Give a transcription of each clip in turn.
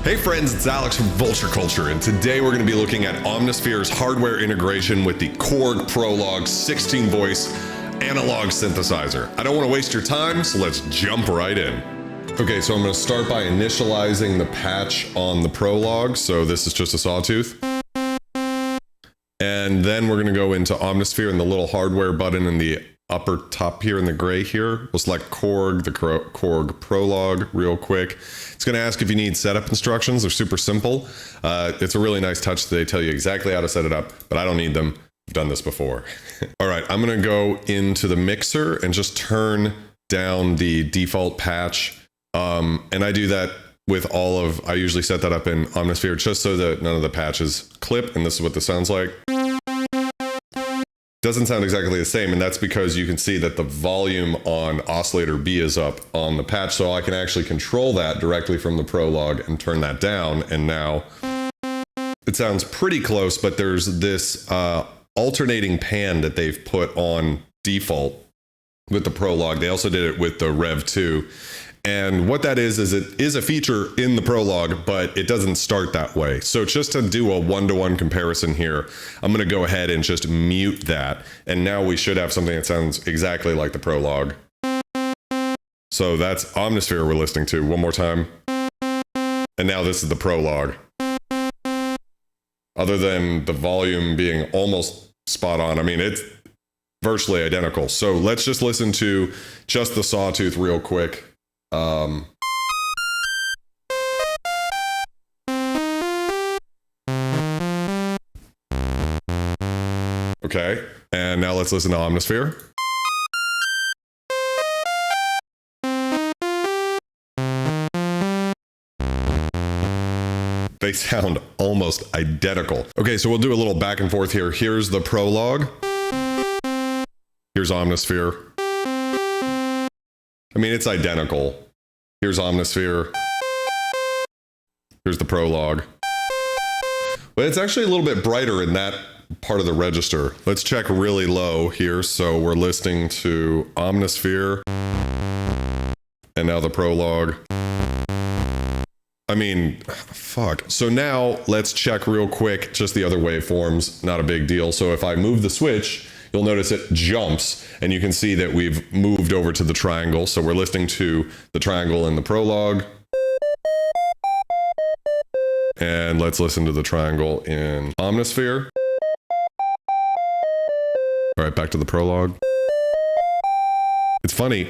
Hey friends, it's Alex from Vulture Culture, and today we're going to be looking at Omnisphere's hardware integration with the Korg Prologue 16-voice analog synthesizer. I don't want to waste your time, so let's jump right in. Okay, so I'm going to start by initializing the patch on the Prologue, so this is just a sawtooth. And then we're going to go into Omnisphere and the little hardware button in the upper top here in the gray here. We'll select Korg, the Korg Prologue real quick. It's going to ask if you need setup instructions. They're super simple. It's a really nice touch. They tell you exactly how to set it up, but I don't need them. I've done this before. All right, I'm going to go into the mixer and just turn down the default patch. And I do that with I usually set that up in Omnisphere just so that none of the patches clip, and this is what this sounds like. Doesn't sound exactly the same, and that's because you can see that the volume on Oscillator B is up on the patch, so I can actually control that directly from the Prologue and turn that down, and now it sounds pretty close, but there's this alternating pan that they've put on default with the Prologue. They also did it with the Rev 2. And what that is it is a feature in the Prologue, but it doesn't start that way. So just to do a one-to-one comparison here, I'm going to go ahead and just mute that. And now we should have something that sounds exactly like the Prologue. So that's Omnisphere we're listening to one more time. And now this is the Prologue. Other than the volume being almost spot on, I mean, it's virtually identical. So let's just listen to just the sawtooth real quick. Okay, and now let's listen to Omnisphere. They sound almost identical. Okay, so we'll do a little back and forth here. Here's the Prologue. Here's Omnisphere. I mean, it's identical. Here's Omnisphere. Here's the Prologue. But it's actually a little bit brighter in that part of the register. Let's check really low here. So we're listening to Omnisphere. And now the Prologue. I mean, fuck. So now let's check real quick just the other waveforms. Not a big deal. So if I move the switch, you'll notice it jumps, and you can see that we've moved over to the triangle. So we're listening to the triangle in the Prologue. And let's listen to the triangle in Omnisphere. All right, back to the Prologue. It's funny.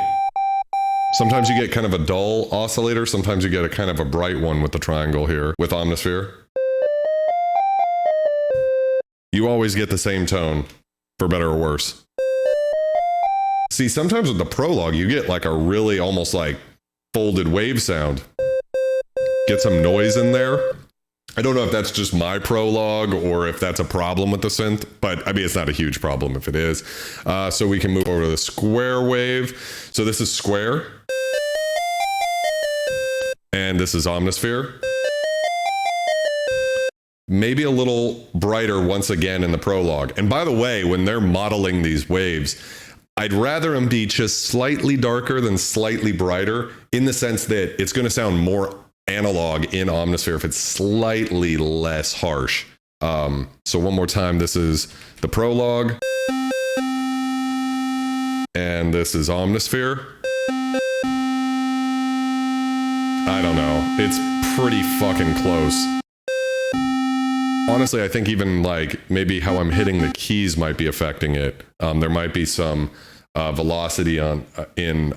Sometimes you get kind of a dull oscillator. Sometimes you get a kind of a bright one with the triangle here with Omnisphere. You always get the same tone. For better or worse. See, sometimes with the Prologue, you get like a really almost like folded wave sound. Get some noise in there. I don't know if that's just my Prologue or if that's a problem with the synth, but I mean, it's not a huge problem if it is. So we can move over to the square wave. So this is square. And this is Omnisphere. Maybe a little brighter once again in the Prologue. And by the way, when they're modeling these waves, I'd rather them be just slightly darker than slightly brighter, in the sense that it's going to sound more analog in Omnisphere if it's slightly less harsh. So one more time, this is the Prologue. And this is Omnisphere. I don't know. It's pretty fucking close. Honestly, I think even like maybe how I'm hitting the keys might be affecting it. There might be some velocity in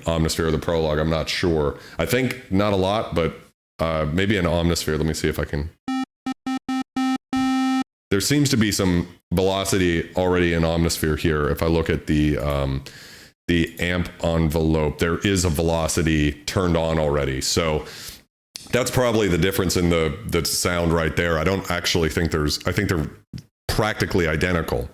Omnisphere or the Prologue. I'm not sure. I think not a lot, but maybe in Omnisphere. Let me see if I can. There seems to be some velocity already in Omnisphere here. If I look at the amp envelope, there is a velocity turned on already. So that's probably the difference in the sound right there. I don't actually think I think they're practically identical.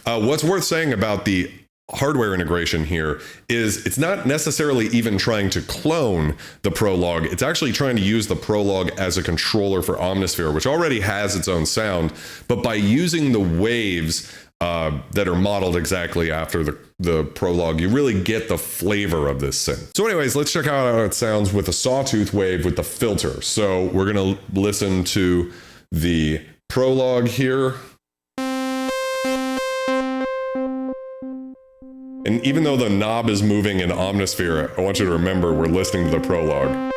What's worth saying about the hardware integration here is it's not necessarily even trying to clone the Prologue. It's actually trying to use the Prologue as a controller for Omnisphere, which already has its own sound. But by using the waves that are modeled exactly after the Prologue, you really get the flavor of this synth. So anyways, let's check out how it sounds with a sawtooth wave with the filter. So we're gonna listen to the Prologue here. And even though the knob is moving in Omnisphere, I want you to remember we're listening to the Prologue.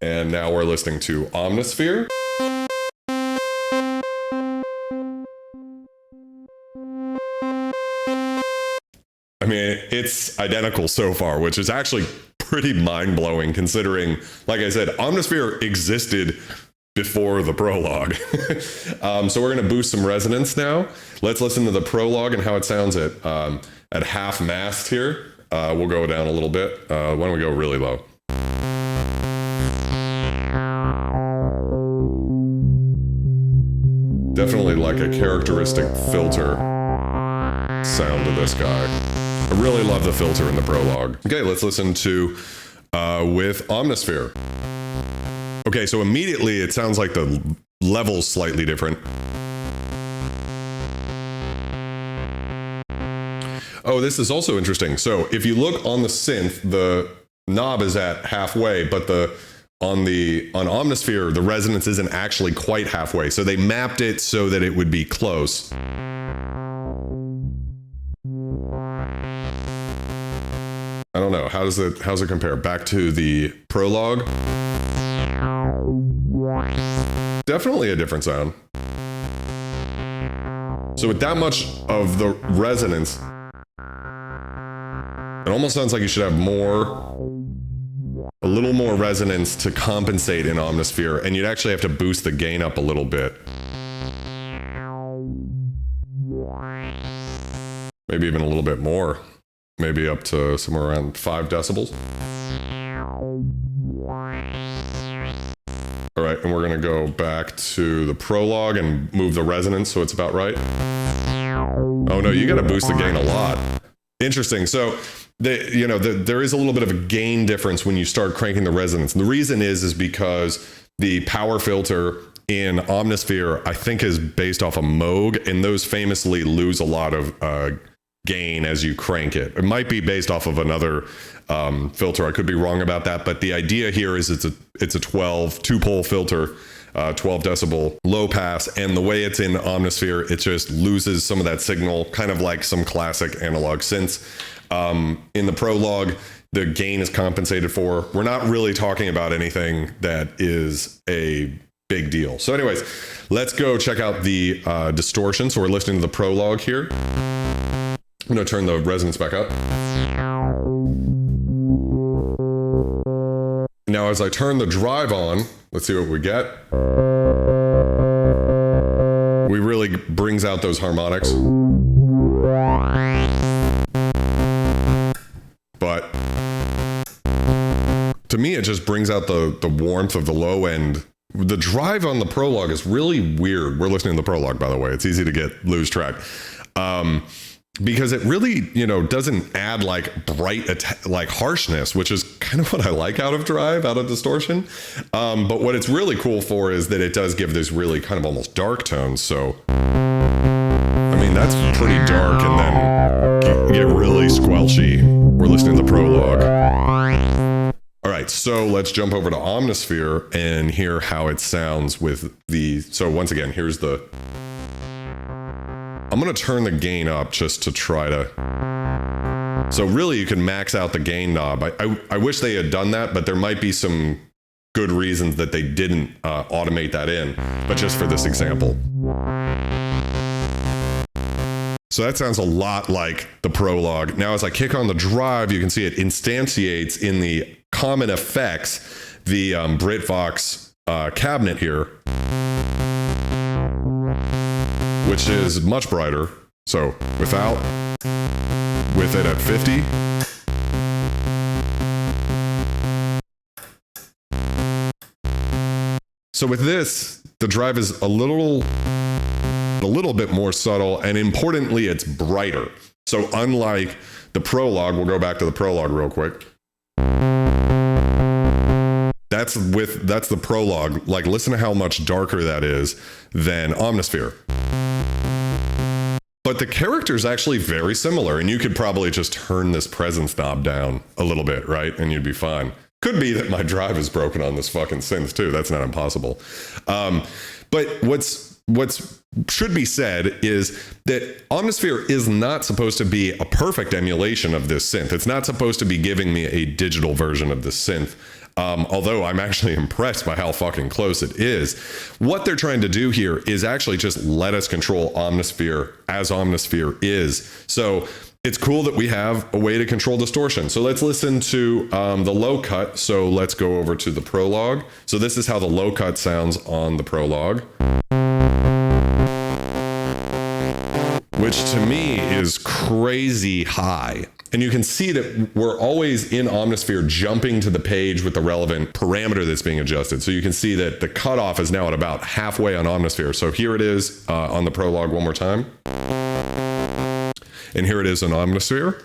And now we're listening to Omnisphere. I mean, it's identical so far, which is actually pretty mind-blowing considering, like I said, Omnisphere existed before the Prologue. So we're gonna boost some resonance now. Let's listen to the Prologue and how it sounds at half mast here. We'll go down a little bit. Why don't we go really low? Definitely like a characteristic filter sound to this guy. I really love the filter in the Prologue. Okay, let's listen to with Omnisphere. Okay, so immediately it sounds like the level's slightly different. Oh, this is also interesting. So if you look on the synth, the knob is at halfway, but on Omnisphere, the resonance isn't actually quite halfway. So they mapped it so that it would be close. I don't know. How's it compare? Back to the Prologue. Definitely a different sound. So with that much of the resonance, it almost sounds like you should have a little more resonance to compensate in Omnisphere, and you'd actually have to boost the gain up a little bit. Maybe even a little bit more. Maybe up to somewhere around 5 decibels. All right, and we're gonna go back to the Prologue and move the resonance so it's about right. Oh no, you gotta boost the gain a lot. Interesting, so there is a little bit of a gain difference when you start cranking the resonance. And the reason is because the power filter in Omnisphere, I think, is based off a Moog, and those famously lose a lot of gain as you crank it. It might be based off of another filter. I could be wrong about that, but the idea here is it's a 2-pole filter, 12 decibel low pass, and the way it's in Omnisphere, it just loses some of that signal, kind of like some classic analog synths. In the Prologue, the gain is compensated for. We're not really talking about anything that is a big deal. So anyways, let's go check out the distortion. So we're listening to the Prologue here. I'm gonna turn the resonance back up. Now as I turn the drive on, let's see what we get. We really brings out those harmonics. But to me, it just brings out the warmth of the low end. The drive on the Prologue is really weird. We're listening to the Prologue, by the way. It's easy to lose track. Because it really, doesn't add like bright, like harshness, which is kind of what I like out of distortion. But what it's really cool for is that it does give this really kind of almost dark tones. So, I mean, that's pretty dark and then get really squelchy. We're listening to the Prologue. All right, so let's jump over to Omnisphere and hear how it sounds with so once again, here's I'm gonna turn the gain up just to try to, so really you can max out the gain knob. I wish they had done that, but there might be some good reasons that they didn't automate that in, but just for this example. So that sounds a lot like the Prologue. Now as I kick on the drive, you can see it instantiates in the common effects, the BritVox cabinet here, which is much brighter. So with it at 50. So with this, the drive is a little bit more subtle, and importantly, it's brighter. So unlike the Prologue, we'll go back to the Prologue real quick. That that's the Prologue. Like, listen to how much darker that is than Omnisphere. But the character's actually very similar, and you could probably just turn this presence knob down a little bit, right? And you'd be fine. Could be that my drive is broken on this fucking synth too. That's not impossible. But what's should be said is that Omnisphere is not supposed to be a perfect emulation of this synth. It's not supposed to be giving me a digital version of this synth. Although I'm actually impressed by how fucking close it is. What they're trying to do here is actually just let us control Omnisphere as Omnisphere is. So it's cool that we have a way to control distortion. So let's listen to the low cut. So let's go over to the Prologue. So this is how the low cut sounds on the Prologue, which to me is crazy high. And you can see that we're always in Omnisphere jumping to the page with the relevant parameter that's being adjusted. So you can see that the cutoff is now at about halfway on Omnisphere. So here it is on the Prologue one more time. And here it is on Omnisphere.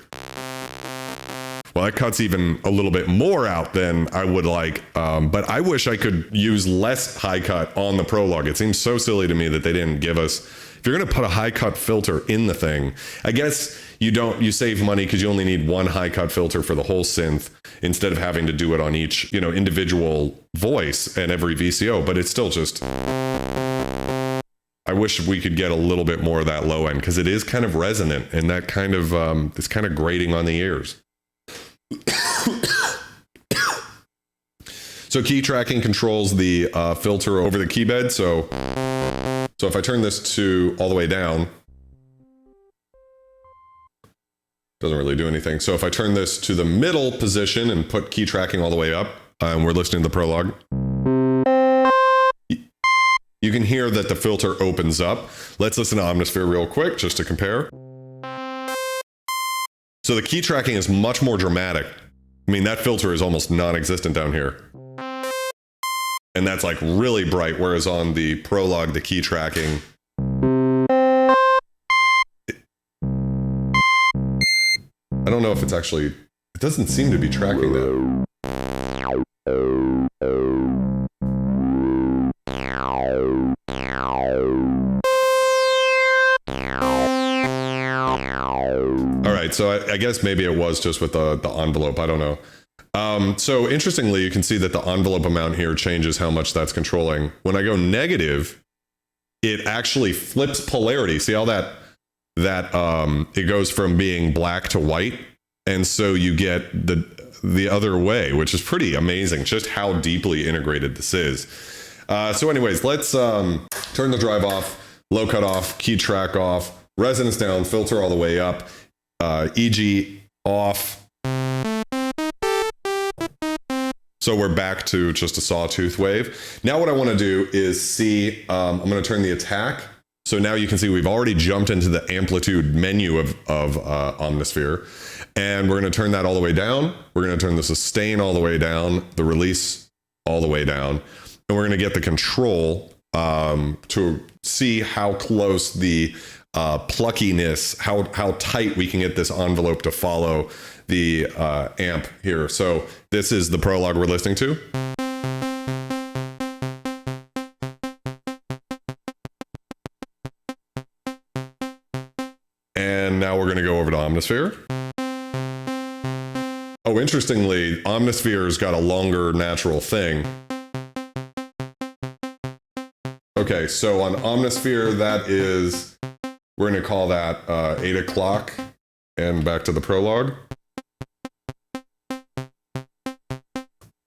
Well, that cuts even a little bit more out than I would like, but I wish I could use less high cut on the Prologue. It seems so silly to me that they didn't give us, if you're gonna put a high cut filter in the thing, I guess you save money because you only need one high cut filter for the whole synth instead of having to do it on each, individual voice and every VCO, but it's still just, I wish we could get a little bit more of that low end because it is kind of resonant and that kind of, it's kind of grating on the ears. So key tracking controls the filter over the key bed. So if I turn this to all the way down, doesn't really do anything. So if I turn this to the middle position and put key tracking all the way up, and we're listening to the Prologue, you can hear that the filter opens up. Let's listen to Omnisphere real quick, just to compare. So the key tracking is much more dramatic. I mean, that filter is almost non-existent down here. And that's like really bright, whereas on the Prologue, the key tracking, I don't know if it's actually, it doesn't seem to be tracking that. All right, so I guess maybe it was just with the envelope, I don't know. So interestingly, you can see that the envelope amount here changes how much that's controlling. When I go negative, it actually flips polarity. See how that it goes from being black to white, and so you get the other way, which is pretty amazing, just how deeply integrated this is. So anyways, let's turn the drive off, low cut off, key track off, resonance down, filter all the way up, EG off. So we're back to just a sawtooth wave. Now what I want to do is see, I'm going to turn the attack. So now you can see we've already jumped into the amplitude menu of Omnisphere, and we're going to turn that all the way down. We're going to turn the sustain all the way down, the release all the way down, and we're going to get the control to see how close the pluckiness, how tight we can get this envelope to follow the amp here. So this is the Prologue we're listening to. And now we're going to go over to Omnisphere. Oh, interestingly, Omnisphere's got a longer natural thing. Okay, so on Omnisphere, that is, we're going to call that 8 o'clock, and back to the Prologue.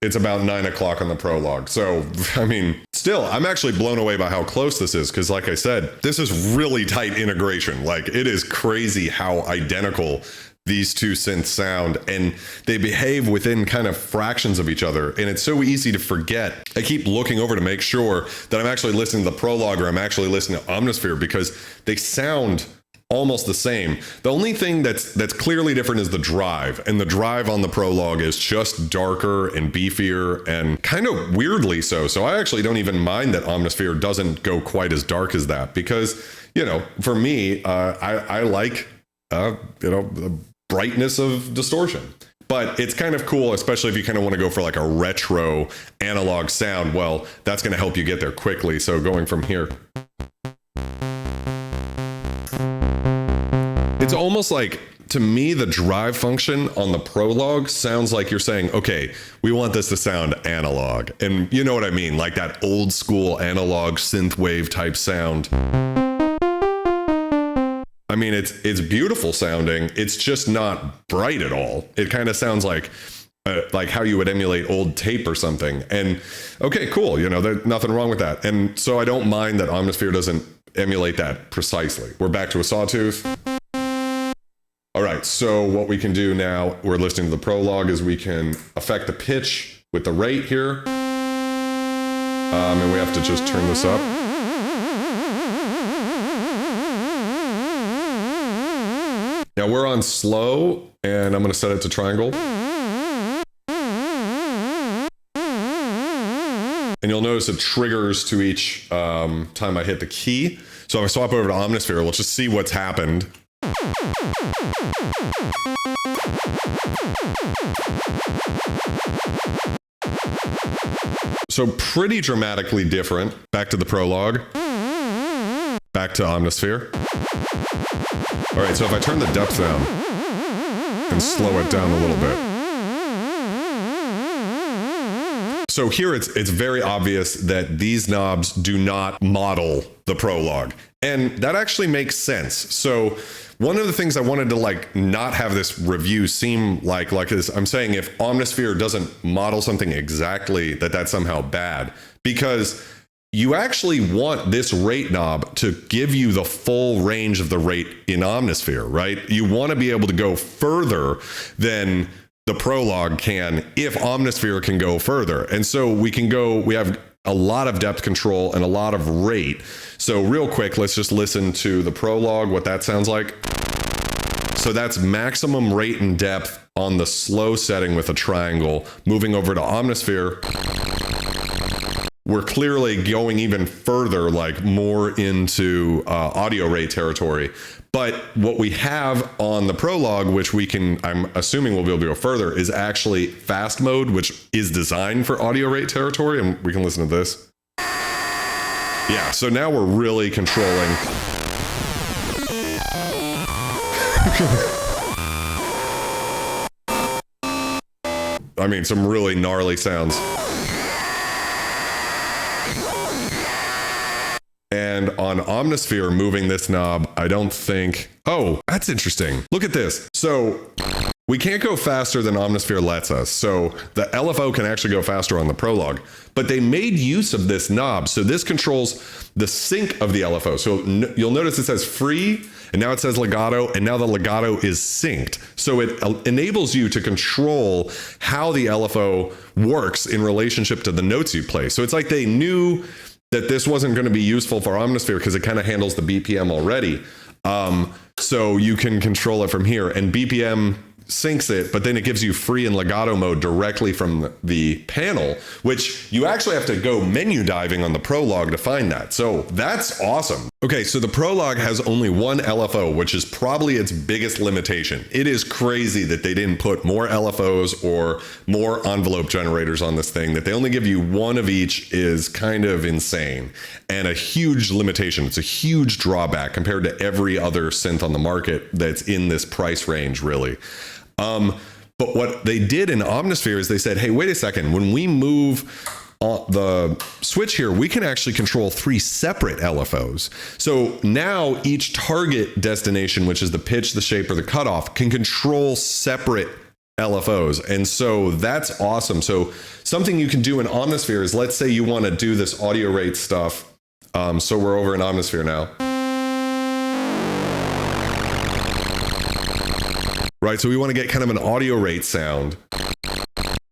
It's about 9 o'clock on the Prologue. So, I mean, still, I'm actually blown away by how close this is, because like I said, this is really tight integration. Like, it is crazy how identical these two synths sound, and they behave within kind of fractions of each other, and it's so easy to forget. I keep looking over to make sure that I'm actually listening to the Prologue or I'm actually listening to Omnisphere, because they sound almost the same. The only thing that's clearly different is the drive, and the drive on the Prologue is just darker and beefier, and kind of weirdly so. So I actually don't even mind that Omnisphere doesn't go quite as dark as that, because, you know, for me, I like, the brightness of distortion. but it's kind of cool, especially if you kind of want to go for like a retro analog sound. Well, that's going to help you get there quickly. So going from here, it's almost like, to me, the drive function on the Prologue sounds like you're saying, okay, we want this to sound analog. And you know what I mean? Like that old school analog synthwave type sound. I mean, it's beautiful sounding. It's just not bright at all. It kind of sounds like how you would emulate old tape or something. And okay, cool. You know, there's nothing wrong with that. And so I don't mind that Omnisphere doesn't emulate that precisely. We're back to a sawtooth. All right, so what we can do now, we're listening to the Prologue, is we can affect the pitch with the rate here. And we have to just turn this up. Now we're on slow, and I'm gonna set it to triangle. And you'll notice it triggers to each time I hit the key. So if I swap over to Omnisphere, we'll just see what's happened. So pretty dramatically different. Back to the Prologue. Back to Omnisphere. All right, so if I turn the depth down and slow it down a little bit. So here it's very obvious that these knobs do not model the Prologue. And that actually makes sense. So one of the things I wanted to like not have this review seem like is I'm saying if Omnisphere doesn't model something exactly, that's somehow bad, because you actually want this rate knob to give you the full range of the rate in Omnisphere, right? You want to be able to go further than the Prologue can if Omnisphere can go further. And so we have a lot of depth control and a lot of rate. So real quick, let's just listen to the Prologue, what that sounds like. So that's maximum rate and depth on the slow setting with a triangle. Moving over to Omnisphere, we're clearly going even further, like more into audio rate territory. But what we have on the Prologue, which I'm assuming we'll be able to go further, is actually fast mode, which is designed for audio rate territory. And we can listen to this. Yeah, so now we're really controlling. I mean, some really gnarly sounds. And on Omnisphere, moving this knob, I don't think... Oh, that's interesting. Look at this. So we can't go faster than Omnisphere lets us. So the LFO can actually go faster on the Prologue. But they made use of this knob. So this controls the sync of the LFO. So you'll notice it says free, and now it says legato, and now the legato is synced. So it enables you to control how the LFO works in relationship to the notes you play. So it's like they knew that this wasn't going to be useful for Omnisphere because it kind of handles the BPM already. So you can control it from here, and BPM syncs it, but then it gives you free and legato mode directly from the panel, which you actually have to go menu diving on the Prologue to find that. So that's awesome. Okay, so the Prologue has only one LFO, which is probably its biggest limitation. It is crazy that they didn't put more LFOs or more envelope generators on this thing. That they only give you one of each is kind of insane and a huge limitation. It's a huge drawback compared to every other synth on the market that's in this price range, really. But what they did in Omnisphere is they said, hey, wait a second, when we move the switch here, we can actually control 3 separate LFOs. So now each target destination, which is the pitch, the shape, or the cutoff, can control separate LFOs. And so that's awesome. So something you can do in Omnisphere is, let's say you want to do this audio rate stuff. So we're over in Omnisphere now. Right, so we want to get kind of an audio rate sound.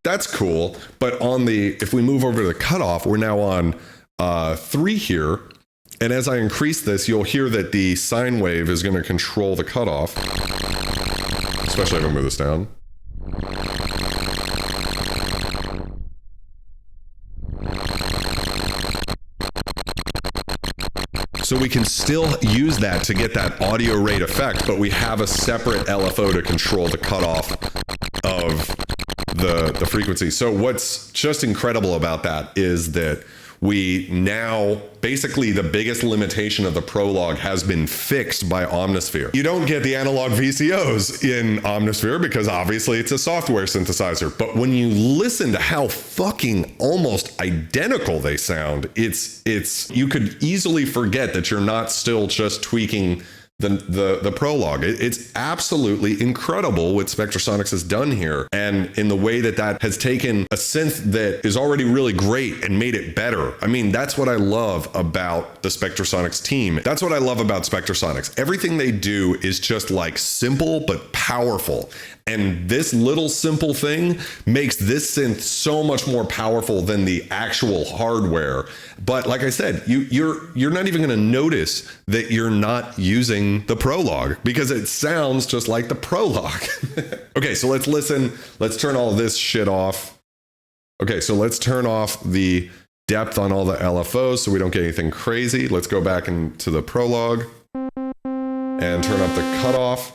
That's cool, but if we move over to the cutoff, we're now on 3 here, and as I increase this, you'll hear that the sine wave is going to control the cutoff, especially if I move this down. So we can still use that to get that audio rate effect, but we have a separate LFO to control the cutoff of the frequency. So what's just incredible about that is that we now, basically the biggest limitation of the Prologue has been fixed by Omnisphere. You don't get the analog VCOs in Omnisphere because obviously it's a software synthesizer. But when you listen to how fucking almost identical they sound, you could easily forget that you're not still just tweaking the Prologue. It's absolutely incredible what Spectrasonics has done here, and in the way that has taken a synth that is already really great and made it better. I mean, that's what I love about the Spectrasonics team. That's what I love about Spectrasonics. Everything they do is just like simple but powerful. And this little simple thing makes this synth so much more powerful than the actual hardware. But like I said, you're not even going to notice that you're not using the Prologue because it sounds just like the Prologue. Okay, so let's listen. Let's turn all this shit off. Okay, so let's turn off the depth on all the LFOs so we don't get anything crazy. Let's go back into the Prologue and turn up the cutoff.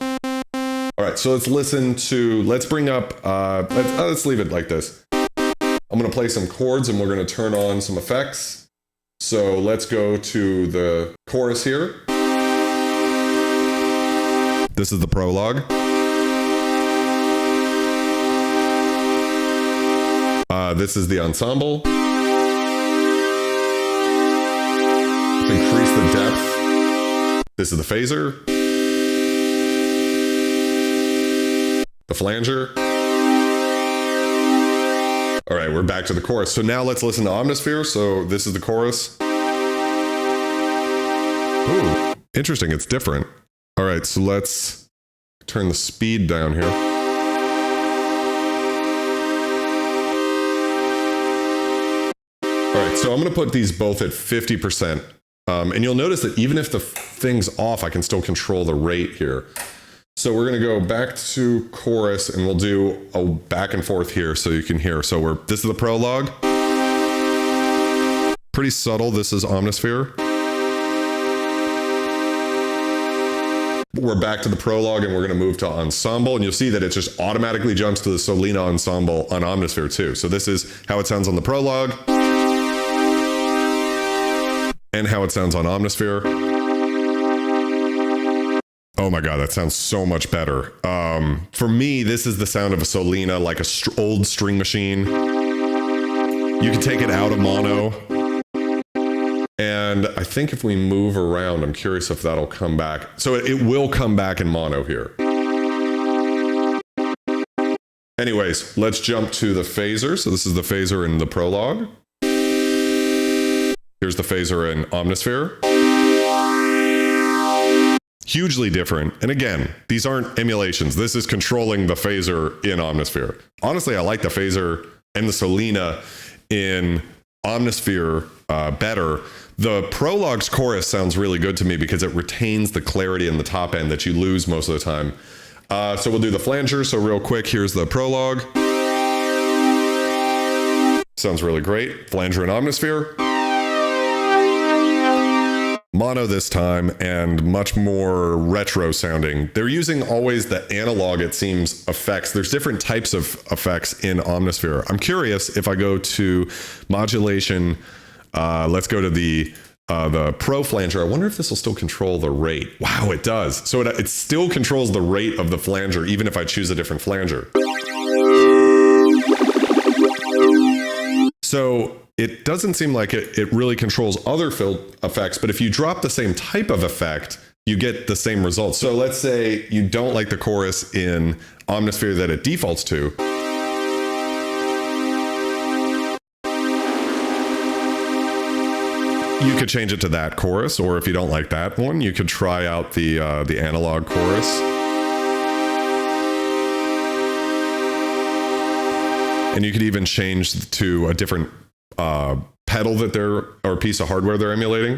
All right, so let's bring up, let's leave it like this. I'm gonna play some chords and we're gonna turn on some effects. So let's go to the chorus here. This is the Prologue. This is the ensemble. Let's increase the depth. This is the phaser. The flanger. All right, we're back to the chorus. So now let's listen to Omnisphere. So this is the chorus. Ooh, interesting, it's different. All right, so let's turn the speed down here. All right, so I'm gonna put these both at 50%. And you'll notice that even if the thing's off, I can still control the rate here. So we're going to go back to chorus and we'll do a back and forth here so you can hear. So this is the Prologue. Pretty subtle. This is Omnisphere. We're back to the Prologue and we're going to move to ensemble, and you'll see that it just automatically jumps to the Solina ensemble on Omnisphere too. So this is how it sounds on the Prologue and how it sounds on Omnisphere. Oh my God, that sounds so much better. For me, this is the sound of a Solina, like a old string machine. You can take it out of mono. And I think if we move around, I'm curious if that'll come back. So it will come back in mono here. Anyways, let's jump to the phaser. So this is the phaser in the Prologue. Here's the phaser in Omnisphere. Hugely different. And again, these aren't emulations. This is controlling the phaser in Omnisphere. Honestly, I like the phaser and the Solina in Omnisphere better. The Prologue's chorus sounds really good to me because it retains the clarity in the top end that you lose most of the time. So we'll do the flanger. So real quick, here's the Prologue. Sounds really great. Flanger in Omnisphere. Mono this time, and much more retro sounding. They're using always the analog, it seems, effects. There's different types of effects in Omnisphere. I'm curious if I go to modulation, let's go to the Pro Flanger. I wonder if this will still control the rate. Wow, it does. So it still controls the rate of the flanger, even if I choose a different flanger. So it doesn't seem like it really controls other effects, but if you drop the same type of effect, you get the same results. So let's say you don't like the chorus in Omnisphere that it defaults to. You could change it to that chorus, or if you don't like that one, you could try out the analog chorus. And you could even change to a different pedal or piece of hardware they're emulating.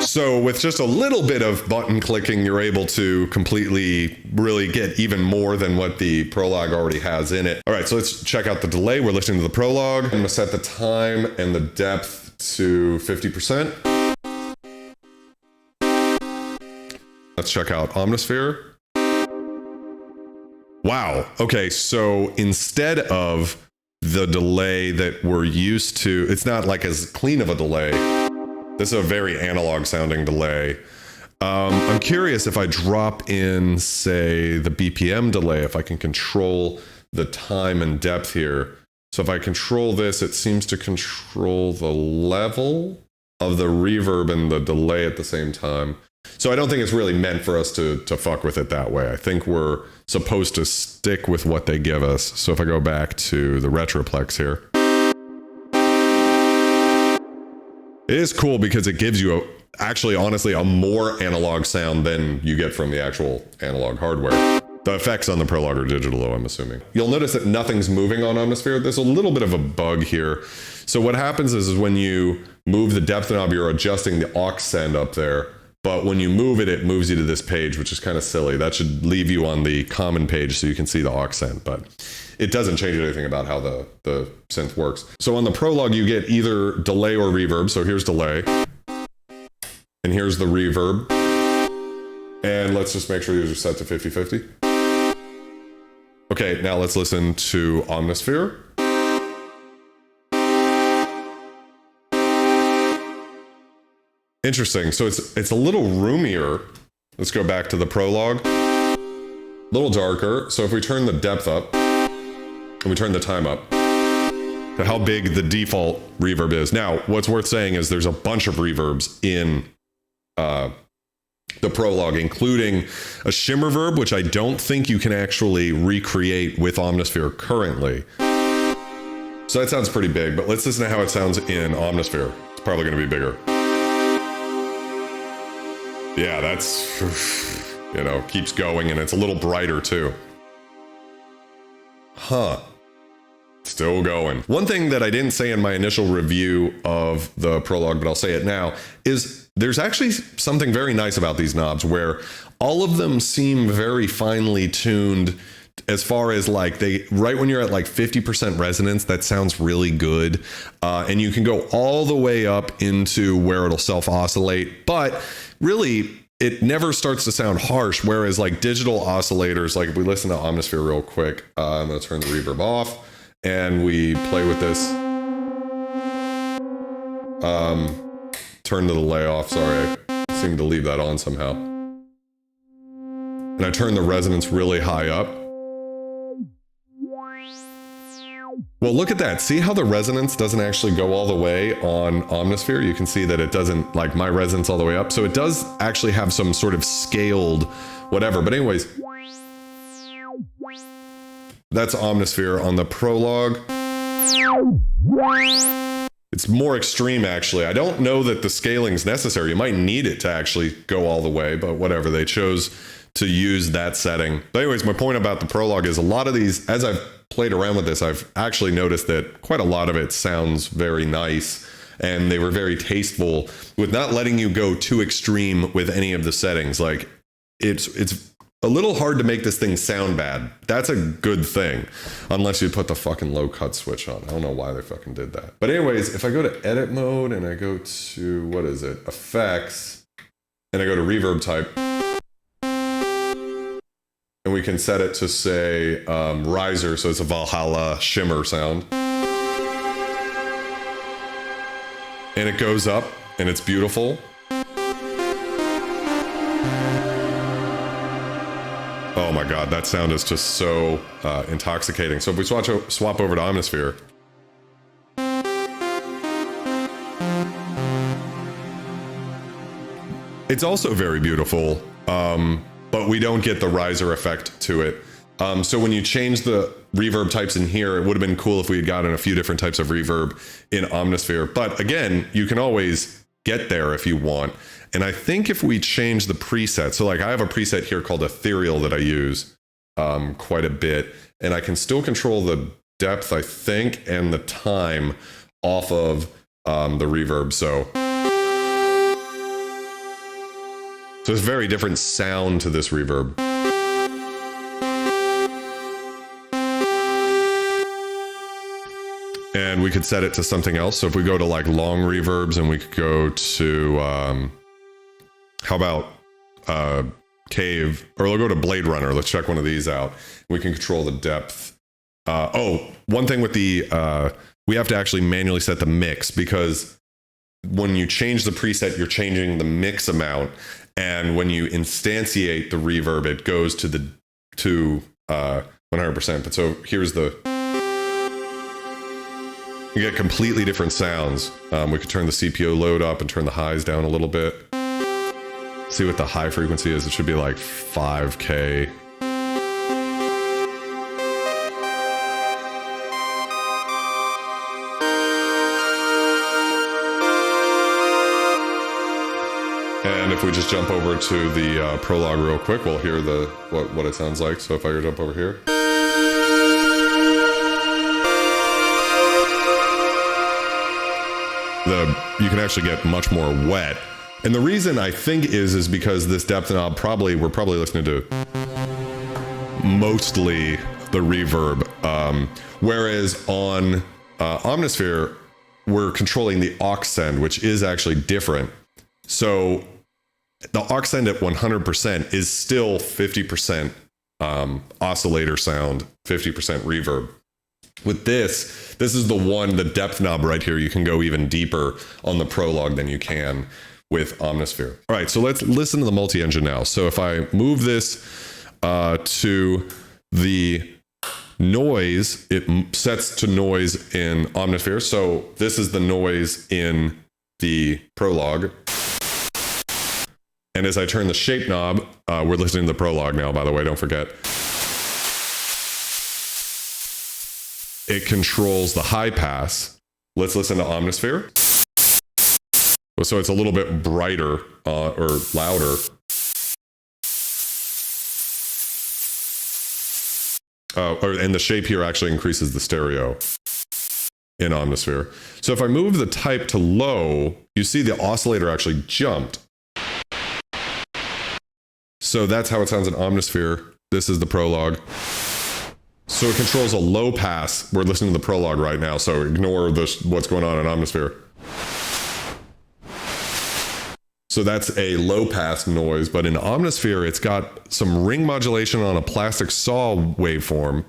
So with just a little bit of button clicking, you're able to completely really get even more than what the Prologue already has in it. All right, so let's check out the delay. We're listening to the Prologue. I'm gonna set the time and the depth to 50%. Let's check out Omnisphere. Wow. Okay, so instead of the delay that we're used to, it's not like as clean of a delay. This is a very analog sounding delay. I'm curious if I drop in, say, the BPM delay, if I can control the time and depth here. So if I control this, it seems to control the level of the reverb and the delay at the same time. So I don't think it's really meant for us to fuck with it that way. I think we're supposed to stick with what they give us. So if I go back to the Retroplex here, it is cool because it gives you actually, honestly, a more analog sound than you get from the actual analog hardware. The effects on the Prologue are digital though, I'm assuming. You'll notice that nothing's moving on Omnisphere. There's a little bit of a bug here. So what happens is when you move the depth knob, you're adjusting the aux send up there. But when you move it, it moves you to this page, which is kind of silly. That should leave you on the common page so you can see the aux send, but it doesn't change anything about how the synth works. So on the Prologue, you get either delay or reverb. So here's delay, and here's the reverb. And let's just make sure these are set to 50-50. Okay, now let's listen to Omnisphere. Interesting. So it's a little roomier. Let's go back to the Prologue. A little darker. So if we turn the depth up and we turn the time up to how big the default reverb is. Now, what's worth saying is there's a bunch of reverbs in the Prologue, including a shimmer verb, which I don't think you can actually recreate with Omnisphere currently. So that sounds pretty big, but let's listen to how it sounds in Omnisphere. It's probably going to be bigger. Yeah, that's, you know, keeps going, and it's a little brighter too. Huh. Still going. One thing that I didn't say in my initial review of the Prologue, but I'll say it now, is there's actually something very nice about these knobs where all of them seem very finely tuned as far as like right when you're at like 50% resonance, that sounds really good. And you can go all the way up into where it'll self-oscillate, but really it never starts to sound harsh. Whereas like digital oscillators, like if we listen to Omnisphere real quick, I'm gonna turn the reverb off and we play with this. Turn the delay off, sorry, I seem to leave that on somehow. And I turn the resonance really high up. Well, look at that. See how the resonance doesn't actually go all the way on Omnisphere? You can see that it doesn't, like my resonance all the way up. So it does actually have some sort of scaled whatever. But anyways, that's Omnisphere. On the Prologue, it's more extreme actually. I don't know that the scaling's necessary. You might need it to actually go all the way, but whatever. They chose to use that setting. But anyways, my point about the Prologue is a lot of these, as I've played around with this, I've actually noticed that quite a lot of it sounds very nice, and they were very tasteful with not letting you go too extreme with any of the settings. Like it's a little hard to make this thing sound bad. That's a good thing, unless you put the fucking low cut switch on. I don't know why they fucking did that. But anyways, if I go to edit mode and I go to, what is it? Effects, and I go to reverb type, and we can set it to say riser, so it's a Valhalla shimmer sound. And it goes up, and it's beautiful. Oh my God, that sound is just so intoxicating. So if we swap over to Omnisphere, it's also very beautiful. But we don't get the riser effect to it. So when you change the reverb types in here, it would have been cool if we had gotten a few different types of reverb in Omnisphere. But again, you can always get there if you want. And I think if we change the preset, so like I have a preset here called Ethereal that I use quite a bit, and I can still control the depth, I think, and the time off of the reverb. So there's a very different sound to this reverb. And we could set it to something else. So if we go to like long reverbs, and we could go to, how about Cave, or we'll go to Blade Runner. Let's check one of these out. We can control the depth. One thing with the, we have to actually manually set the mix, because when you change the preset, you're changing the mix amount. And when you instantiate the reverb, it goes to 100%. But so here's the, you get completely different sounds. We could turn the CPO load up and turn the highs down a little bit. See what the high frequency is. It should be like 5K. And if we just jump over to the Prologue real quick, we'll hear the what it sounds like. So if I jump over here. You can actually get much more wet. And the reason I think is because this depth knob we're probably listening to mostly the reverb. Whereas on Omnisphere, we're controlling the aux send, which is actually different. So the aux send at 100% is still 50% oscillator sound, 50% reverb. With this is the depth knob right here. You can go even deeper on the Prologue than you can with Omnisphere. All right, so let's listen to the multi-engine now. So if I move this to the noise, it sets to noise in Omnisphere. So this is the noise in the Prologue. And as I turn the shape knob, we're listening to the Prologue now, by the way, don't forget. It controls the high pass. Let's listen to Omnisphere. So it's a little bit brighter or louder. And the shape here actually increases the stereo in Omnisphere. So if I move the type to low, you see the oscillator actually jumped. So that's how it sounds in Omnisphere. This is the Prologue. So it controls a low pass. We're listening to the Prologue right now, so ignore what's going on in Omnisphere. So that's a low pass noise, but in Omnisphere, it's got some ring modulation on a plastic saw waveform.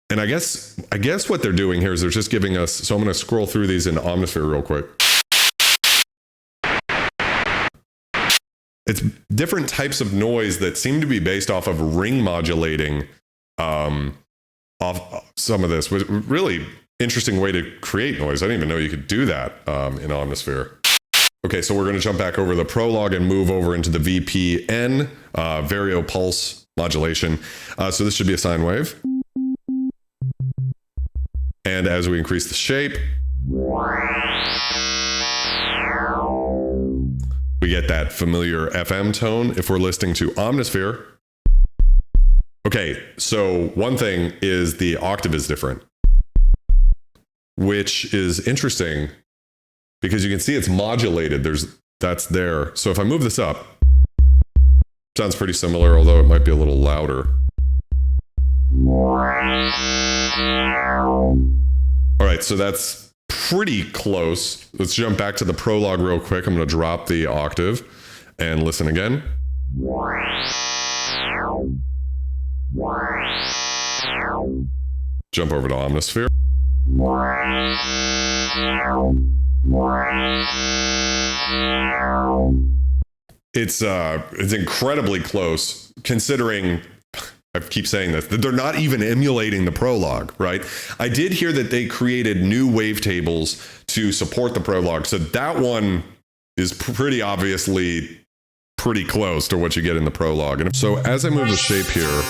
And I guess what they're doing here is they're just giving us, so I'm going to scroll through these in Omnisphere real quick. It's different types of noise that seem to be based off of ring modulating off some of this. Was really interesting way to create noise. I didn't even know you could do that in Omnisphere. Okay, so we're going to jump back over the Prologue and move over into the VPN, Vario Pulse Modulation. So this should be a sine wave. And as we increase the shape, we get that familiar FM tone if we're listening to Omnisphere. Okay, so one thing is the octave is different, which is interesting because you can see it's modulated. That's there. So if I move this up, sounds pretty similar, although it might be a little louder. All right, so that's pretty close. Let's jump back to the Prologue real quick. I'm going to drop the octave and listen again. Jump over to Omnisphere. It's incredibly close, considering, I keep saying this, that they're not even emulating the Prologue, right? I did hear that they created new wavetables to support the Prologue, so that one is pretty obviously pretty close to what you get in the Prologue. And so as I move the shape here,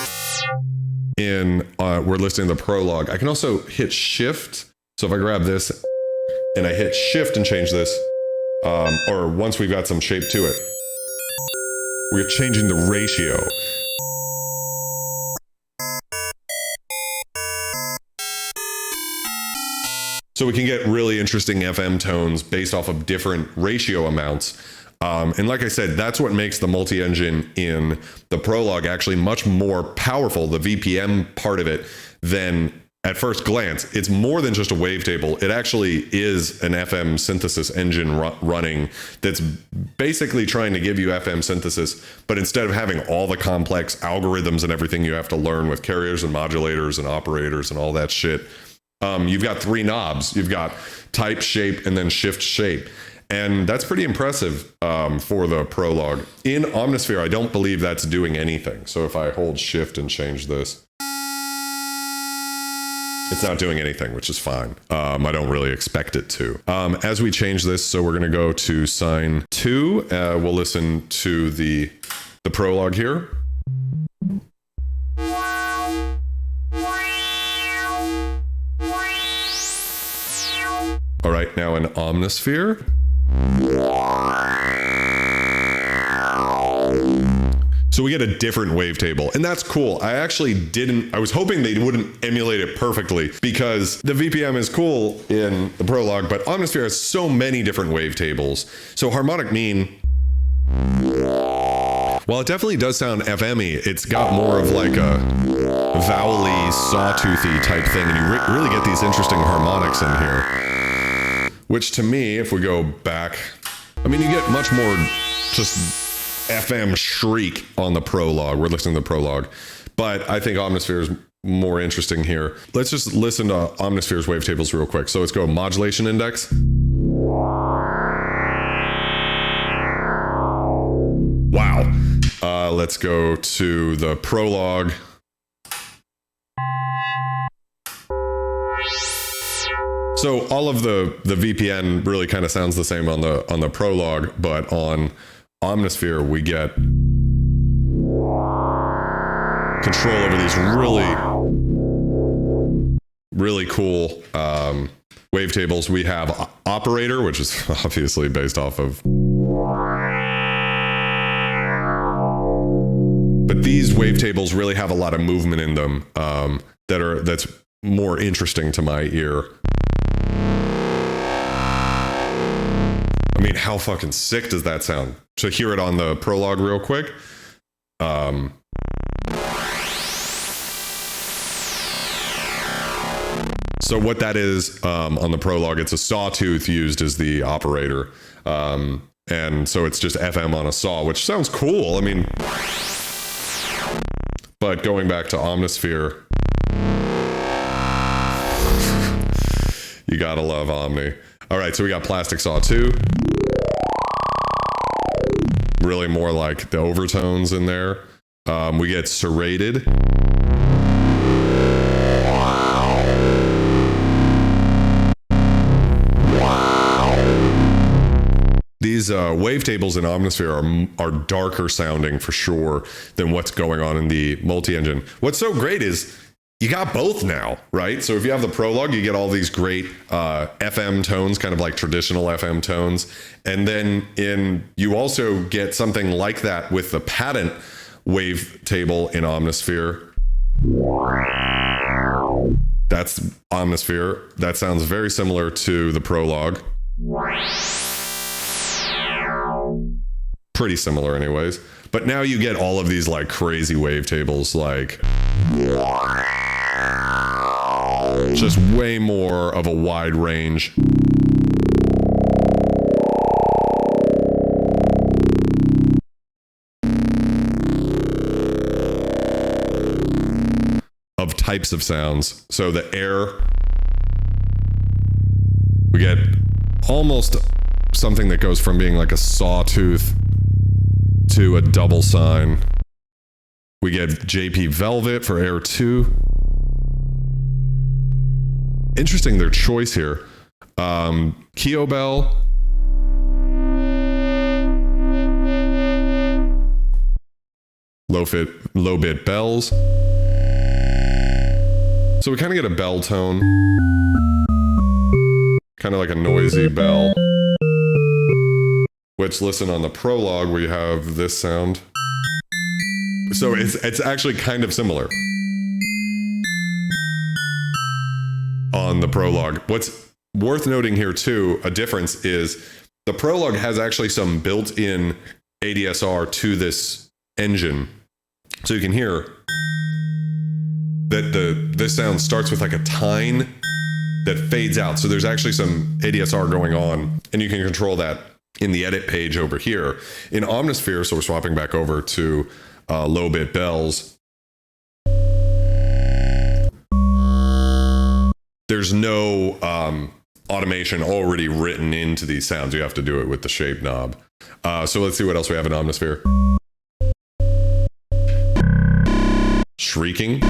we're listening to the Prologue, I can also hit Shift. So if I grab this and I hit Shift and change this, or once we've got some shape to it, we're changing the ratio. So we can get really interesting FM tones based off of different ratio amounts. And like I said, that's what makes the multi-engine in the Prologue actually much more powerful, the VPM part of it, than at first glance, it's more than just a wavetable. It actually is an FM synthesis engine running that's basically trying to give you FM synthesis, but instead of having all the complex algorithms and everything you have to learn with carriers and modulators and operators and all that shit, you've got 3 knobs. You've got type, shape, and then shift shape. And that's pretty impressive for the Prologue. In Omnisphere, I don't believe that's doing anything. So if I hold shift and change this, it's not doing anything, which is fine. I don't really expect it to. As we change this, so we're gonna go to Sine 2. We'll listen to the Prologue here. All right, now in Omnisphere. So we get a different wavetable, and that's cool. I was hoping they wouldn't emulate it perfectly because the VPM is cool in the Prologue, but Omnisphere has so many different wavetables. So harmonic mean, while it definitely does sound FM-y, it's got more of like a vowel-y, sawtoothy type thing, and you really get these interesting harmonics in here. Which to me, if we go back, I mean, you get much more just FM shriek on the Prologue. We're listening to the Prologue, but I think Omnisphere is more interesting here. Let's just listen to Omnisphere's wavetables real quick. So let's go modulation index. Wow. Let's go to the Prologue. So all of the VPN really kind of sounds the same on the Prologue, but on Omnisphere we get control over these really cool wavetables. We have Operator, which is obviously based off of, but these wavetables really have a lot of movement in them that's more interesting to my ear. I mean, how fucking sick does that sound? To hear it on the Prologue real quick. So what that is on the Prologue, it's a sawtooth used as the operator. And so it's just FM on a saw, which sounds cool. I mean, but going back to Omnisphere, you gotta love Omni. All right, so we got Plastic Saw 2. Really more like the overtones in there. We get Serrated. These wavetables in Omnisphere are darker sounding for sure than what's going on in the multi-engine. What's so great is you got both now, right? So if you have the Prologue, you get all these great FM tones, kind of like traditional FM tones. And then you also get something like that with the patent wavetable in Omnisphere. That's Omnisphere. That sounds very similar to the Prologue. Pretty similar anyways. But now you get all of these like crazy wavetables, like just way more of a wide range. Of types of sounds. So the air, we get almost something that goes from being like a sawtooth to a double sine. We get JP Velvet for Air 2. Interesting their choice here. Keobel. Low bit bells. So we kind of get a bell tone. Kind of like a noisy bell. Which, listen, on the Prologue, we have this sound. So it's actually kind of similar on the Prologue. What's worth noting here, too, a difference is the Prologue has actually some built-in ADSR to this engine. So you can hear that this sound starts with like a tine that fades out. So there's actually some ADSR going on, and you can control that in the edit page over here. In Omnisphere, so we're swapping back over to low bit bells, there's no automation already written into these sounds. You have to do it with the shape knob. So let's see what else we have in Omnisphere. Shrieking.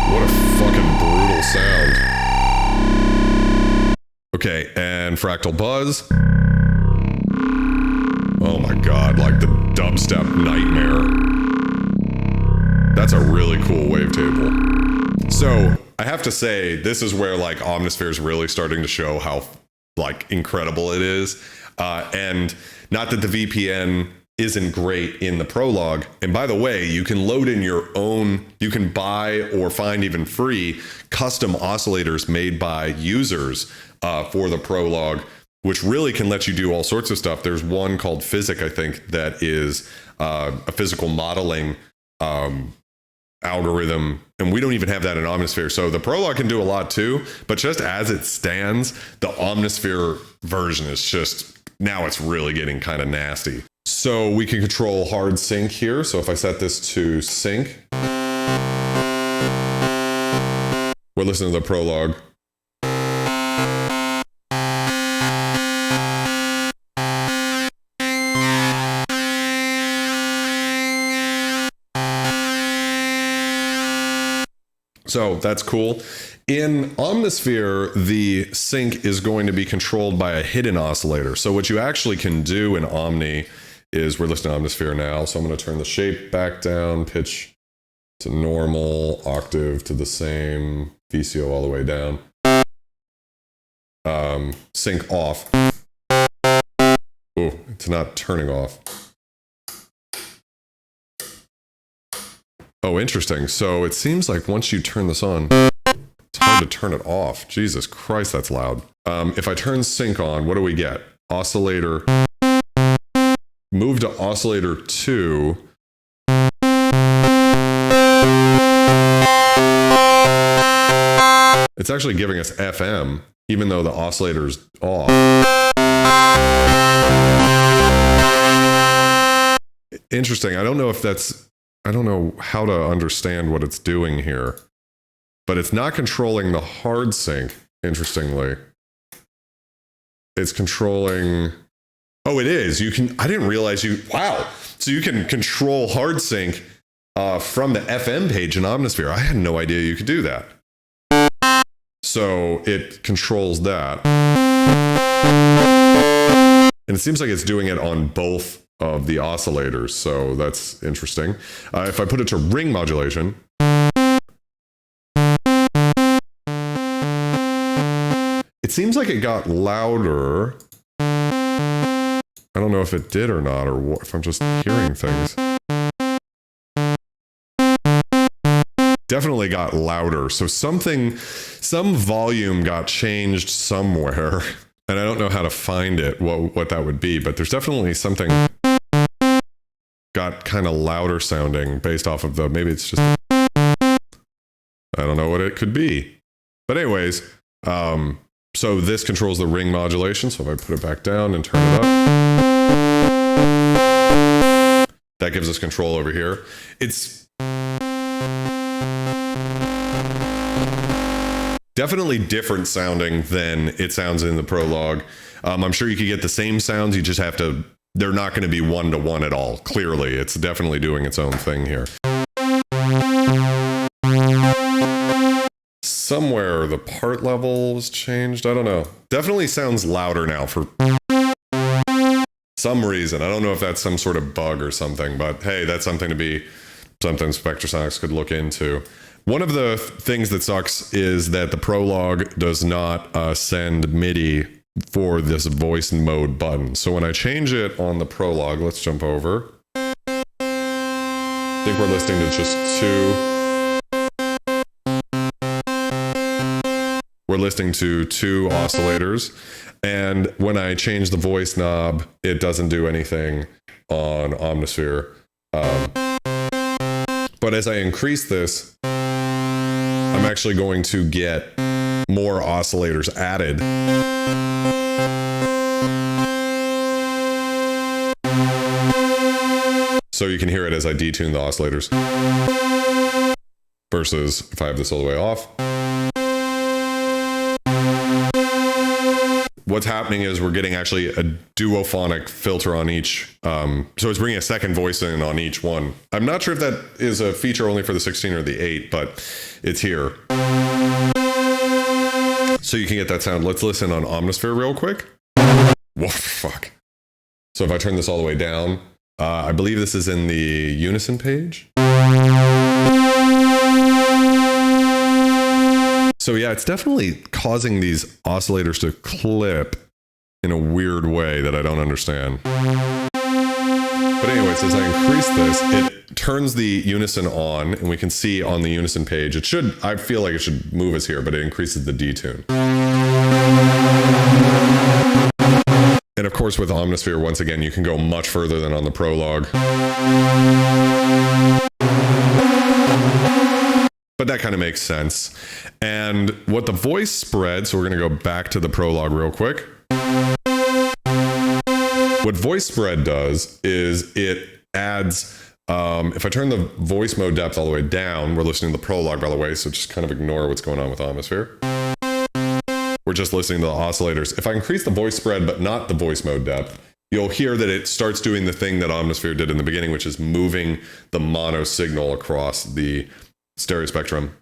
What a fucking brutal sound. Okay, and fractal buzz. Oh my god, like the dubstep nightmare. That's a really cool wavetable. So I have to say, this is where like Omnisphere is really starting to show how like incredible it is. And not that the VPN isn't great in the Prologue. And by the way, you can load in your own, you can buy or find even free custom oscillators made by users for the Prologue, which really can let you do all sorts of stuff. There's one called Physic, I think, that is a physical modeling algorithm, and we don't even have that in Omnisphere. So the Prologue can do a lot too, but just as it stands, the Omnisphere version is just, now it's really getting kind of nasty. So we can control hard sync here. So if I set this to sync, we're listening to the Prologue. So that's cool. In Omnisphere, the sync is going to be controlled by a hidden oscillator. So what you actually can do in Omni is, we're listening to Omnisphere now, so I'm going to turn the shape back down, pitch to normal, octave to the same, VCO all the way down. Sync off. Oh, it's not turning off. Oh, interesting. So it seems like once you turn this on, it's hard to turn it off. Jesus Christ, that's loud. If I turn sync on, what do we get? Oscillator. Move to Oscillator 2. It's actually giving us FM, even though the oscillator's off. Interesting. I don't know if that's... I don't know how to understand what it's doing here, but it's not controlling the hard sync, interestingly. It's controlling... Oh, it is. You can... I didn't realize you... Wow. So you can control hard sync from the FM page in Omnisphere. I had no idea you could do that. So it controls that. And it seems like it's doing it on both of the oscillators, so that's interesting. If I put it to ring modulation, it seems like it got louder. I don't know if it did or not, or if I'm just hearing things. Definitely got louder, so some volume got changed somewhere, and I don't know how to find it, what that would be, but there's definitely something got kind of louder sounding based off of the, maybe it's just, I don't know what it could be. But anyways, so this controls the ring modulation. So if I put it back down and turn it up, that gives us control over here. It's definitely different sounding than it sounds in the Prologue. I'm sure you could get the same sounds, you just have to, they're not going to be one-to-one at all. Clearly, it's definitely doing its own thing here. Somewhere the part level was changed. I don't know. Definitely sounds louder now for some reason. I don't know if that's some sort of bug or something, but hey, that's something Spectrasonics could look into. One of the things that sucks is that the Prologue does not send MIDI for this voice mode button. So when I change it on the Prologue, let's jump over. I think we're listening to just we're listening to 2 oscillators, and when I change the voice knob, it doesn't do anything on Omnisphere. But But as I increase this, I'm actually going to get more oscillators added. So you can hear it as I detune the oscillators. Versus if I have this all the way off. What's happening is we're getting actually a duophonic filter on each. So it's bringing a second voice in on each one. I'm not sure if that is a feature only for the 16 or the 8, but it's here. So you can get that sound. Let's listen on Omnisphere real quick. Whoa, fuck. So if I turn this all the way down, I believe this is in the Unison page. So yeah, it's definitely causing these oscillators to clip in a weird way that I don't understand. But anyways, as I increase this, it turns the Unison on, and we can see on the Unison page, it should, I feel like it should move us here, but it increases the detune. And of course with Omnisphere, once again, you can go much further than on the Prologue. But that kind of makes sense. And what the voice spread, so we're going to go back to the Prologue real quick. What voice spread does is it adds, if I turn the voice mode depth all the way down, we're listening to the Prologue by the way, so just kind of ignore what's going on with Omnisphere. We're just listening to the oscillators. If I increase the voice spread, but not the voice mode depth, you'll hear that it starts doing the thing that Omnisphere did in the beginning, which is moving the mono signal across the stereo spectrum.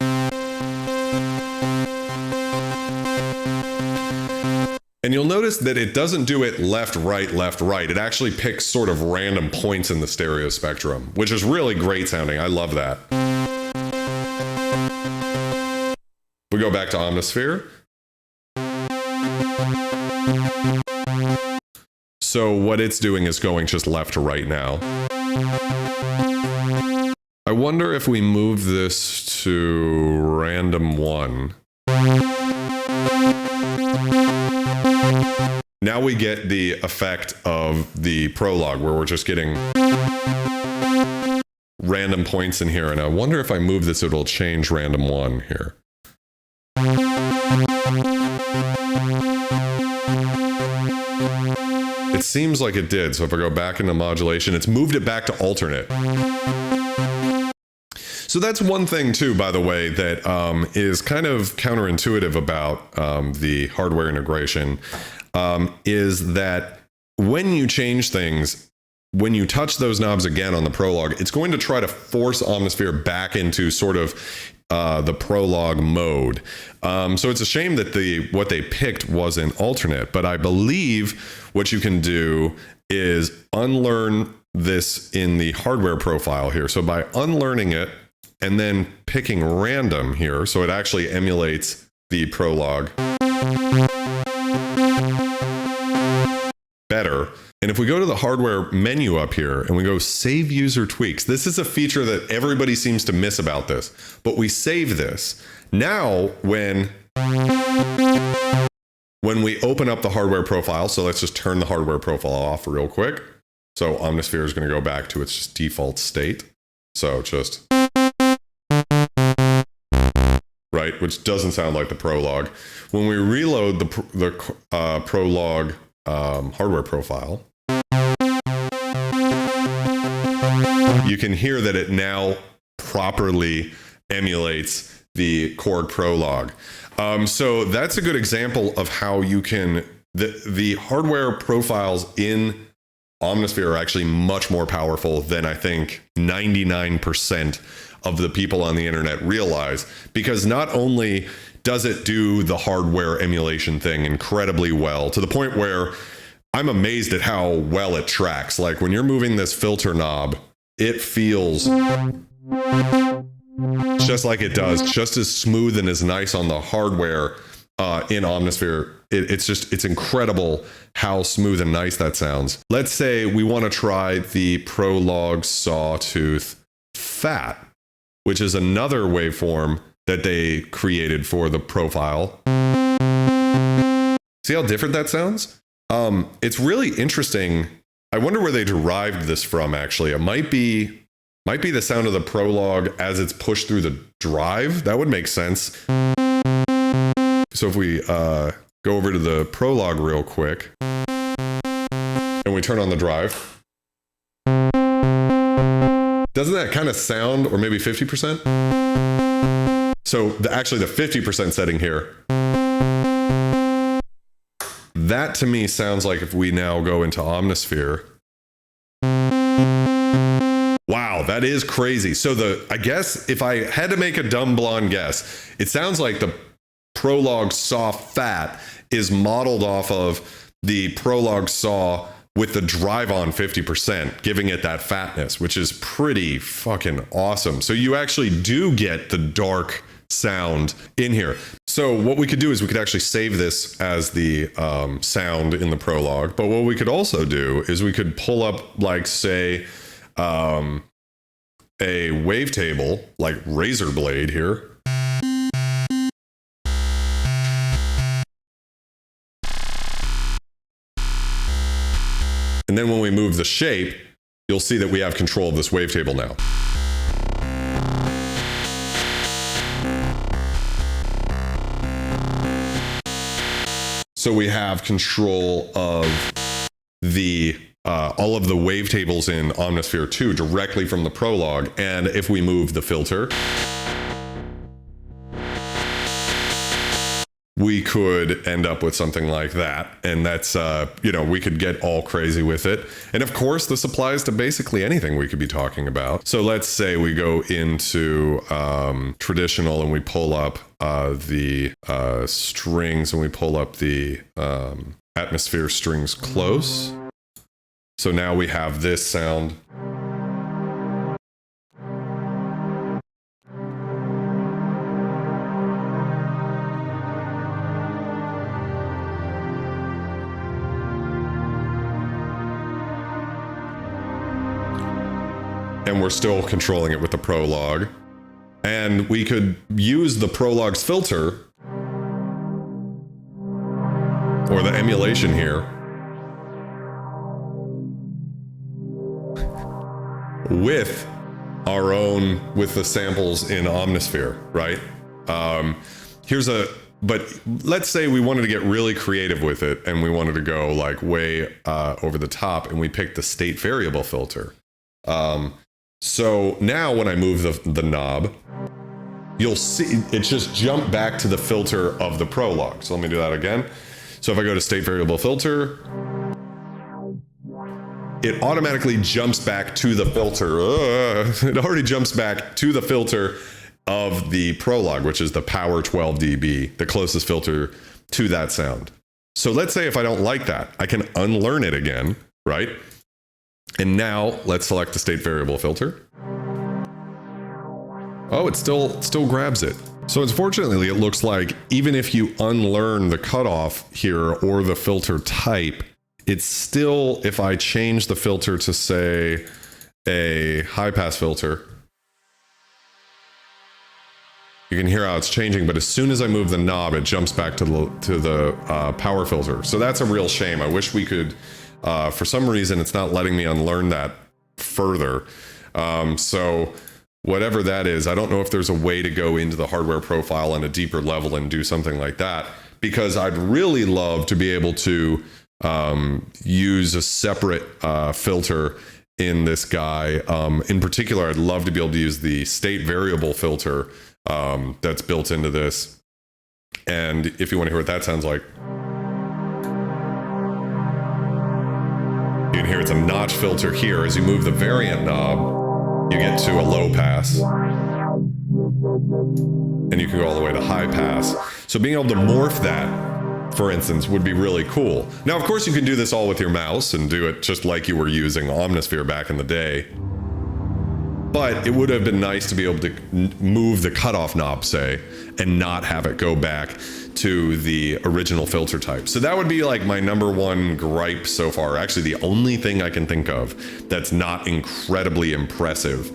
And you'll notice that it doesn't do it left, right, left, right. It actually picks sort of random points in the stereo spectrum, which is really great sounding. I love that. We go back to Omnisphere. So what it's doing is going just left to right now. I wonder if we move this to random 1. Now we get the effect of the Prologue where we're just getting random points in here. And I wonder if I move this, it'll change random 1 here. It seems like it did. So if I go back into modulation, it's moved it back to alternate. So that's one thing too, by the way, that is kind of counterintuitive about the hardware integration, is that when you change things, when you touch those knobs again on the Prologue, it's going to try to force Omnisphere back into sort of the Prologue mode. So it's a shame that what they picked wasn't alternate, but I believe what you can do is unlearn this in the hardware profile here. So by unlearning it and then picking random here, so it actually emulates the Prologue better. And if we go to the hardware menu up here and we go save user tweaks, this is a feature that everybody seems to miss about this, but we save this. Now, when we open up the hardware profile, so let's just turn the hardware profile off real quick. So Omnisphere is going to go back to its default state. So just, right, which doesn't sound like the Prologue. When we reload the Prologue hardware profile, you can hear that it now properly emulates the Korg Prologue. So that's a good example of how you can, the hardware profiles in Omnisphere are actually much more powerful than I think 99% of the people on the internet realize, because not only does it do the hardware emulation thing incredibly well, to the point where I'm amazed at how well it tracks. Like when you're moving this filter knob, it feels just like it does, just as smooth and as nice on the hardware in Omnisphere. It's incredible how smooth and nice that sounds. Let's say we want to try the Prologue Sawtooth Fat, which is another waveform that they created for the profile. See how different that sounds? It's really interesting. I wonder where they derived this from, actually. It might be Might be the sound of the Prologue as it's pushed through the drive. That would make sense. So if we go over to the Prologue real quick, and we turn on the drive, doesn't that kind of sound, or maybe 50%? So actually the 50% setting here, that to me sounds like if we now go into Omnisphere. Wow, that is crazy. So I guess if I had to make a dumb blonde guess, it sounds like the Prologue saw fat is modeled off of the Prologue saw with the drive on 50%, giving it that fatness, which is pretty fucking awesome. So you actually do get the dark sound in here. So what we could do is we could actually save this as the sound in the Prologue. But what we could also do is we could pull up, like, say, a wavetable, like Razor Blade here. And then when we move the shape, you'll see that we have control of this wavetable now. So we have control of the all of the wavetables in Omnisphere 2 directly from the Prologue. And if we move the filter, we could end up with something like that. And that's, you know, we could get all crazy with it. And of course, this applies to basically anything we could be talking about. So let's say we go into traditional and we pull up the strings, and we pull up the atmosphere strings close. So now we have this sound. And we're still controlling it with the Prologue. And we could use the Prologue's filter, or the emulation here, with our own, with the samples in Omnisphere, right? But let's say we wanted to get really creative with it, and we wanted to go like way over the top, and we picked the state variable filter. So now when I move the knob, you'll see it just jumped back to the filter of the Prologue. So let me do that again. So if I go to state variable filter, it automatically jumps back to the filter. It already jumps back to the filter of the Prologue, which is the power 12 dB, the closest filter to that sound. So let's say if I don't like that, I can unlearn it again, right? And now let's select the state variable filter. Oh, it still grabs it. So unfortunately, it looks like even if you unlearn the cutoff here or the filter type, it's still, if I change the filter to say a high pass filter, you can hear how it's changing, but as soon as I move the knob, it jumps back to the power filter. So that's a real shame. I wish we could, for some reason, it's not letting me unlearn that further. So whatever that is, I don't know if there's a way to go into the hardware profile on a deeper level and do something like that, because I'd really love to be able to use a separate filter in this guy. In particular, I'd love to be able to use the state variable filter that's built into this. And if you want to hear what that sounds like, you can hear it's a notch filter here. As you move the variant knob, you get to a low pass. And you can go all the way to high pass. So being able to morph that, for instance, would be really cool. Now, of course, you can do this all with your mouse and do it just like you were using Omnisphere back in the day. But it would have been nice to be able to move the cutoff knob, say, and not have it go back to the original filter type. So that would be like my #1 gripe so far. Actually, the only thing I can think of that's not incredibly impressive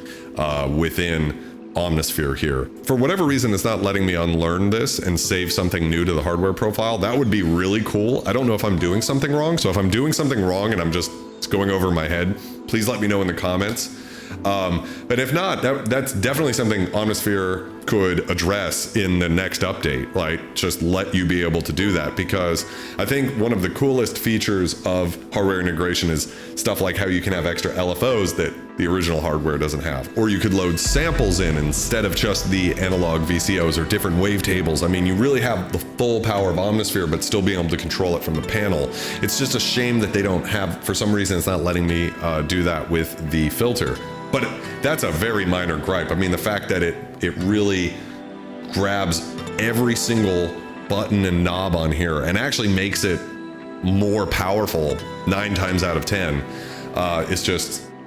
within Omnisphere here. For whatever reason, it's not letting me unlearn this and save something new to the hardware profile. That would be really cool. I don't know if I'm doing something wrong. So if I'm doing something wrong and I'm just going over my head, please let me know in the comments. But if not, that's definitely something Omnisphere could address in the next update, like just let you be able to do that, because I think one of the coolest features of hardware integration is stuff like how you can have extra LFOs that the original hardware doesn't have, or you could load samples in instead of just the analog VCOs or different wavetables. I mean, you really have the full power of Omnisphere, but still being able to control it from the panel. It's just a shame that they don't have, for some reason, it's not letting me do that with the filter. But that's a very minor gripe. I mean, the fact that it really grabs every single button and knob on here and actually makes it more powerful 9 times out of 10 is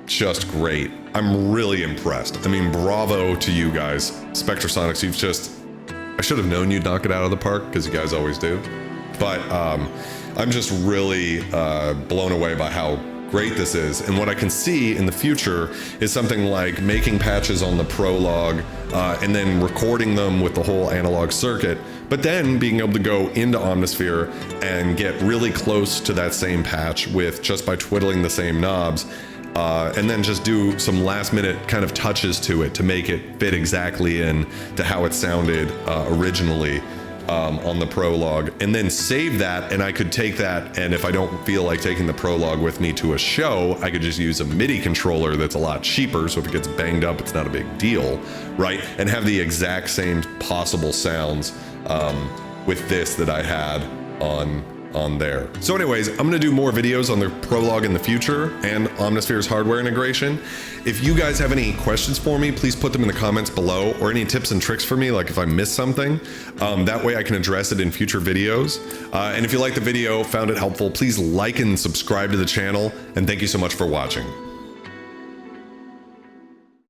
just great. I'm really impressed. I mean, bravo to you guys. Spectrasonics, I should have known you'd knock it out of the park, because you guys always do. But I'm just really blown away by how great this is. And what I can see in the future is something like making patches on the Prologue and then recording them with the whole analog circuit, but then being able to go into Omnisphere and get really close to that same patch with just by twiddling the same knobs, and then just do some last minute kind of touches to it to make it fit exactly in to how it sounded originally on the Prologue, and then save that. And I could take that, and if I don't feel like taking the Prologue with me to a show, I could just use a MIDI controller that's a lot cheaper, so if it gets banged up, it's not a big deal, right? And have the exact same possible sounds with this that I had on there. So anyways, I'm gonna do more videos on the Prologue in the future and Omnisphere's hardware integration. If you guys have any questions for me, please put them in the comments below, or any tips and tricks for me, like if I missed something. That way I can address it in future videos. And if you liked the video, found it helpful, please like and subscribe to the channel, and thank you so much for watching.